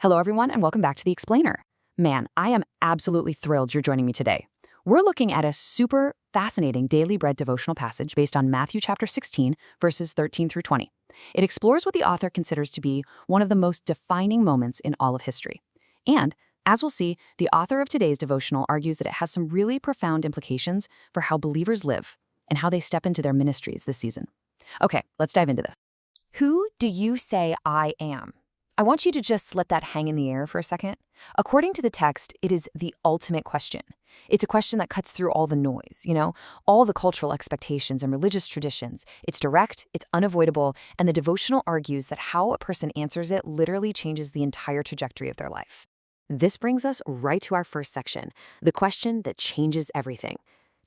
Hello, everyone, and welcome back to The Explainer. Man, I am absolutely thrilled you're joining me today. We're looking at a super fascinating daily bread devotional passage based on Matthew chapter 16, verses 13 through 20. It explores what the author considers to be one of the most defining moments in all of history. And, as we'll see, the author of today's devotional argues that it has some really profound implications for how believers live and how they step into their ministries this season. Okay, let's dive into this. Who do you say I am? I want you to just let that hang in the air for a second. According to the text, it is the ultimate question. It's a question that cuts through all the noise, all the cultural expectations and religious traditions. It's direct, it's unavoidable, and the devotional argues that how a person answers it literally changes the entire trajectory of their life. This brings us right to our first section, the question that changes everything.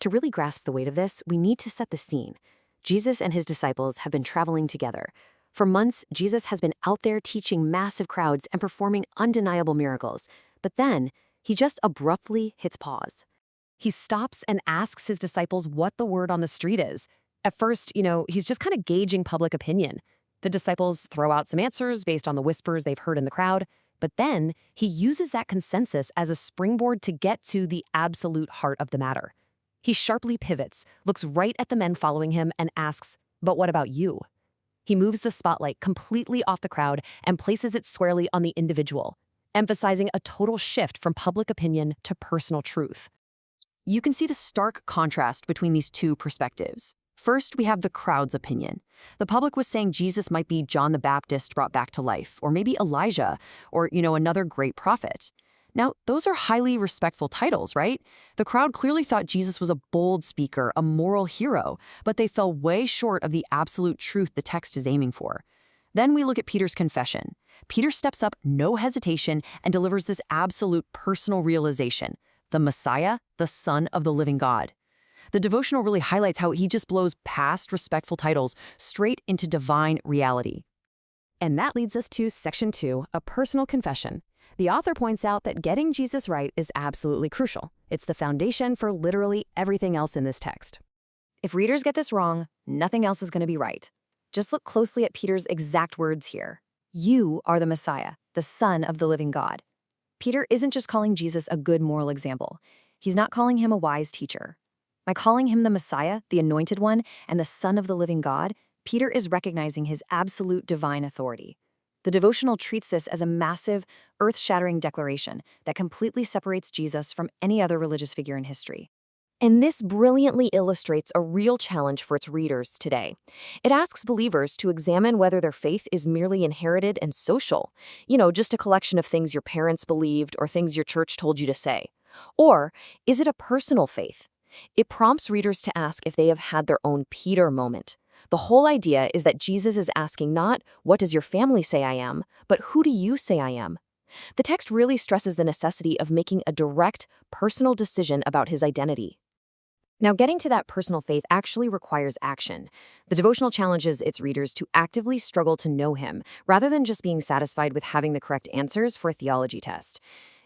To really grasp the weight of this, we need to set the scene. Jesus and his disciples have been traveling together. For months, Jesus has been out there teaching massive crowds and performing undeniable miracles. But then, he just abruptly hits pause. He stops and asks his disciples what the word on the street is. At first, he's just kind of gauging public opinion. The disciples throw out some answers based on the whispers they've heard in the crowd. But then, he uses that consensus as a springboard to get to the absolute heart of the matter. He sharply pivots, looks right at the men following him, and asks, "But what about you?" He moves the spotlight completely off the crowd and places it squarely on the individual, emphasizing a total shift from public opinion to personal truth. You can see the stark contrast between these two perspectives. First, we have the crowd's opinion. The public was saying Jesus might be John the Baptist brought back to life, or maybe Elijah, or, another great prophet. Now, those are highly respectful titles, right? The crowd clearly thought Jesus was a bold speaker, a moral hero, but they fell way short of the absolute truth the text is aiming for. Then we look at Peter's confession. Peter steps up, no hesitation, and delivers this absolute personal realization: the Messiah, the Son of the living God. The devotional really highlights how he just blows past respectful titles straight into divine reality. And that leads us to section 2, a personal confession. The author points out that getting Jesus right is absolutely crucial. It's the foundation for literally everything else in this text. If readers get this wrong, nothing else is going to be right. Just look closely at Peter's exact words here. You are the Messiah, the Son of the living God. Peter isn't just calling Jesus a good moral example. He's not calling him a wise teacher. By calling him the Messiah, the Anointed One, and the Son of the living God, Peter is recognizing his absolute divine authority. The devotional treats this as a massive, earth-shattering declaration that completely separates Jesus from any other religious figure in history. And this brilliantly illustrates a real challenge for its readers today. It asks believers to examine whether their faith is merely inherited and social, just a collection of things your parents believed or things your church told you to say. Or is it a personal faith? It prompts readers to ask if they have had their own Peter moment. The whole idea is that Jesus is asking not, "What does your family say I am?" but "Who do you say I am?" The text really stresses the necessity of making a direct, personal decision about his identity. Now, getting to that personal faith actually requires action. The devotional challenges its readers to actively struggle to know him, rather than just being satisfied with having the correct answers for a theology test.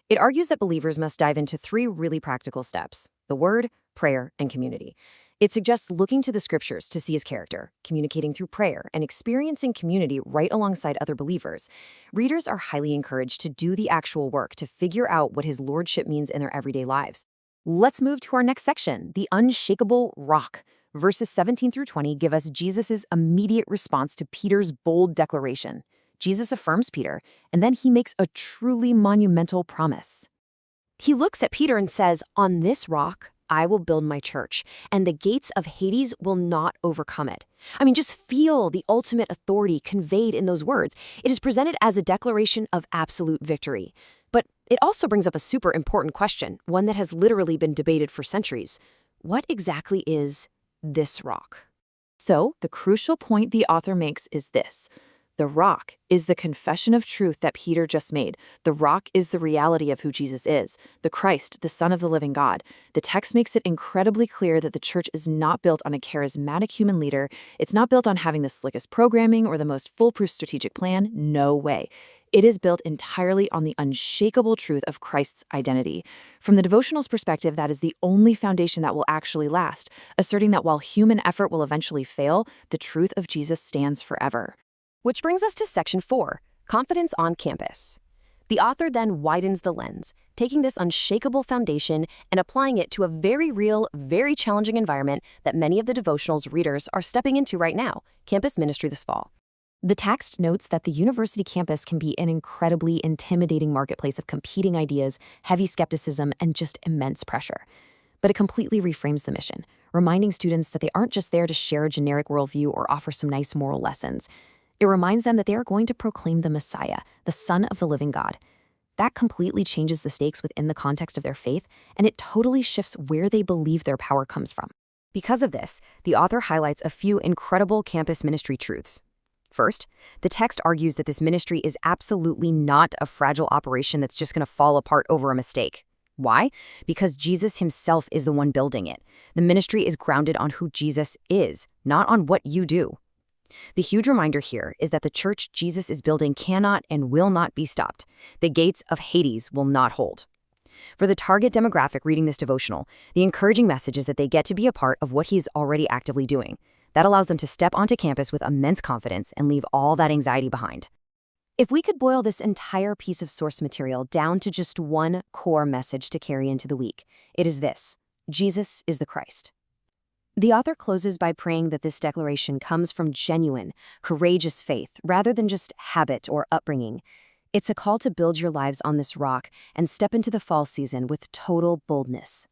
It argues that believers must dive into 3 really practical steps: the Word, prayer, and community. It suggests looking to the scriptures to see his character, communicating through prayer, and experiencing community right alongside other believers. Readers are highly encouraged to do the actual work to figure out what his lordship means in their everyday lives. Let's move to our next section, the unshakable rock. Verses 17 through 20 give us Jesus' immediate response to Peter's bold declaration. Jesus affirms Peter, and then he makes a truly monumental promise. He looks at Peter and says, "On this rock, I will build my church, and the gates of Hades will not overcome it." Just feel the ultimate authority conveyed in those words. It is presented as a declaration of absolute victory. But it also brings up a super important question, one that has literally been debated for centuries. What exactly is this rock? So, the crucial point the author makes is this. The rock is the confession of truth that Peter just made. The rock is the reality of who Jesus is, the Christ, the Son of the living God. The text makes it incredibly clear that the church is not built on a charismatic human leader. It's not built on having the slickest programming or the most foolproof strategic plan. No way. It is built entirely on the unshakable truth of Christ's identity. From the devotional's perspective, that is the only foundation that will actually last, asserting that while human effort will eventually fail, the truth of Jesus stands forever. Which brings us to section 4, confidence on campus. The author then widens the lens, taking this unshakable foundation and applying it to a very real, very challenging environment that many of the devotional's readers are stepping into right now, campus ministry this fall. The text notes that the university campus can be an incredibly intimidating marketplace of competing ideas, heavy skepticism, and just immense pressure. But it completely reframes the mission, reminding students that they aren't just there to share a generic worldview or offer some nice moral lessons. It reminds them that they are going to proclaim the Messiah, the Son of the living God. That completely changes the stakes within the context of their faith, and it totally shifts where they believe their power comes from. Because of this, the author highlights a few incredible campus ministry truths. First, the text argues that this ministry is absolutely not a fragile operation that's just going to fall apart over a mistake. Why? Because Jesus himself is the one building it. The ministry is grounded on who Jesus is, not on what you do. The huge reminder here is that the church Jesus is building cannot and will not be stopped. The gates of Hades will not hold. For the target demographic reading this devotional, the encouraging message is that they get to be a part of what he is already actively doing. That allows them to step onto campus with immense confidence and leave all that anxiety behind. If we could boil this entire piece of source material down to just one core message to carry into the week, it is this: Jesus is the Christ. The author closes by praying that this declaration comes from genuine, courageous faith rather than just habit or upbringing. It's a call to build your lives on this rock and step into the fall season with total boldness.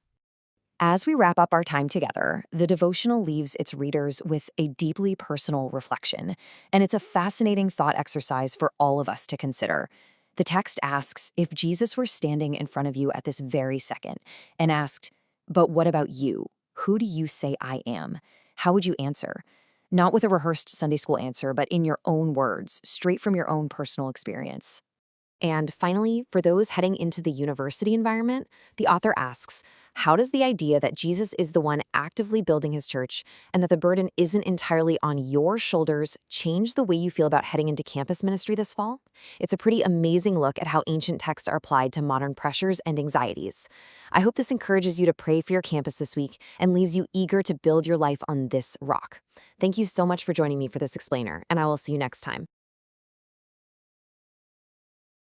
As we wrap up our time together, the devotional leaves its readers with a deeply personal reflection, and it's a fascinating thought exercise for all of us to consider. The text asks if Jesus were standing in front of you at this very second and asked, "But what about you? Who do you say I am?" How would you answer? Not with a rehearsed Sunday school answer, but in your own words, straight from your own personal experience. And finally, for those heading into the university environment, the author asks, how does the idea that Jesus is the one actively building his church and that the burden isn't entirely on your shoulders change the way you feel about heading into campus ministry this fall? It's a pretty amazing look at how ancient texts are applied to modern pressures and anxieties. I hope this encourages you to pray for your campus this week and leaves you eager to build your life on this rock. Thank you so much for joining me for this explainer, and I will see you next time.